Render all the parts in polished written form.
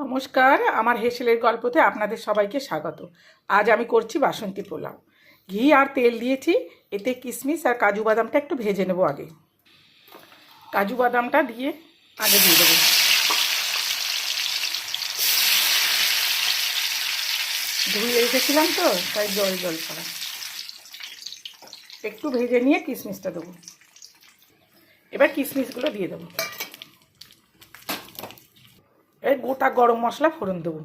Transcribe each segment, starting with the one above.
নমস্কার, আমার হেসেলের গল্পতে আপনাদের সবাইকে স্বাগত। আজ আমি করছি বাসন্তী পোলাও। ঘি আর তেল দিয়েছি, এতে কিশমিশ আর কাজু বাদামটা একটু ভেজে নেব। আগে কাজু বাদামটা দিয়ে দিয়ে দেবো। ধুয়ে রেখেছিলাম তো, তাই জল জল করা। একটু ভেজে নিয়ে কিশমিশটা দেবো। এবার কিশমিশগুলো দিয়ে দেবো। এই গোটা গরম মশলা ফোড়ন দেবো।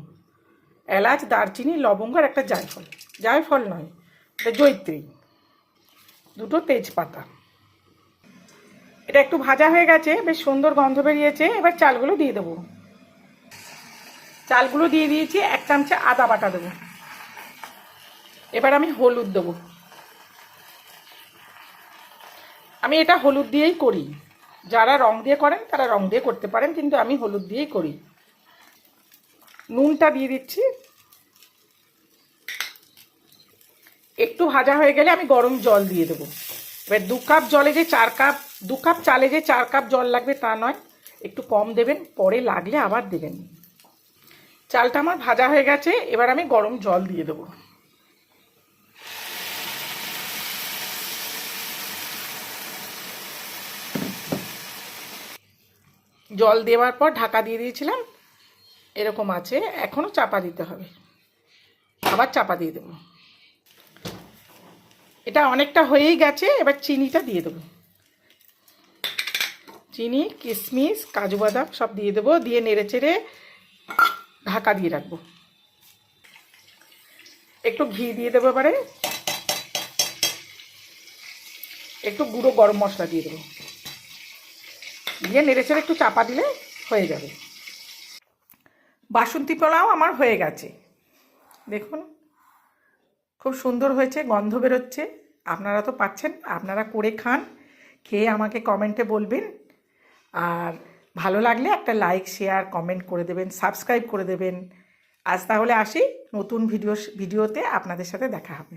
এলাচ, দারচিনি, লবঙ্গ আর একটা জায়ফল। জায়ফল নয়, এটা জয়িত্রী। দুটো তেজপাতা। এটা একটু ভাজা হয়ে গেছে, বেশ সুন্দর গন্ধ বেরিয়েছে। এবার চালগুলো দিয়ে দেবো। চালগুলো দিয়ে দিয়েছি। 1 চামচে আদা বাটা দেবো। এবার আমি হলুদ দেবো। আমি এটা হলুদ দিয়েই করি। যারা রং দিয়ে করেন তারা রং দিয়ে করতে পারেন, কিন্তু আমি হলুদ দিয়েই করি। নুনটা দিয়ে দিচ্ছি। একটু ভাজা হয়ে গেলে আমি গরম জল দিয়ে দেবো। এবার 2 কাপ জলে যে 4 কাপ, 2 কাপ চালে যে 4 কাপ জল লাগবে তা নয়, একটু কম দেবেন, পরে লাগলে আবার দেবেন। চালটা আমার ভাজা হয়ে গেছে, এবার আমি গরম জল দিয়ে দেবো। জল দেওয়ার পর ঢাকা দিয়ে দিয়েছিলাম, এরকম আছে। এখনও চাপা দিতে হবে, আবার চাপা দিয়ে দেবো। এটা অনেকটা হয়েই গেছে। এবার চিনিটা দিয়ে দেবো। চিনি, কিশমিশ, কাজু বাদাম সব দিয়ে দেবো। দিয়ে নেড়ে চেড়ে ঢাকা দিয়ে রাখবো। একটু ঘি দিয়ে দেবো। এবারে একটু গুঁড়ো গরম মশলা দিয়ে দেবো। দিয়ে নেড়ে চেড়ে একটু চাপা দিলে হয়ে যাবে। বাসন্তী পোলাও আমার হয়ে গেছে। দেখুন, খুব সুন্দর হয়েছে, গন্ধ বেরোচ্ছে। আপনারা তো পাচ্ছেন, আপনারা করে খান, খেয়ে আমাকে কমেন্টে বলবেন। আর ভালো লাগলে একটা লাইক, শেয়ার, কমেন্ট করে দেবেন, সাবস্ক্রাইব করে দেবেন। আজ তাহলে আসি, নতুন ভিডিওতে আপনাদের সাথে দেখা হবে।